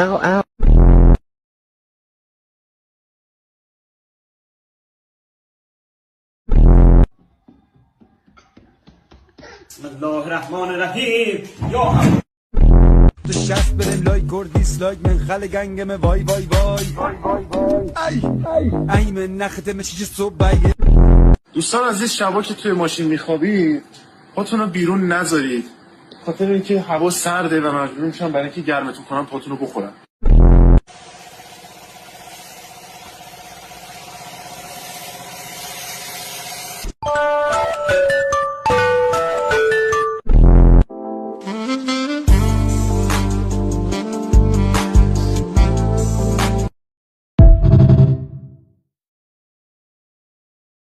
Ow, ow. بسم الله الرحمن الرحیم. یا تو شست برم لایک و دیسلایک من خل گنگم وای وای وای ای من نخته مشی صبح بایه. دوستان عزیز، شبا که توی ماشین میخوابید پاتون رو بیرون نذارید، خاطر اینکه هوا سرده و مجبور میشن برای اینکه گرمتون کنن پاتون رو بخورن.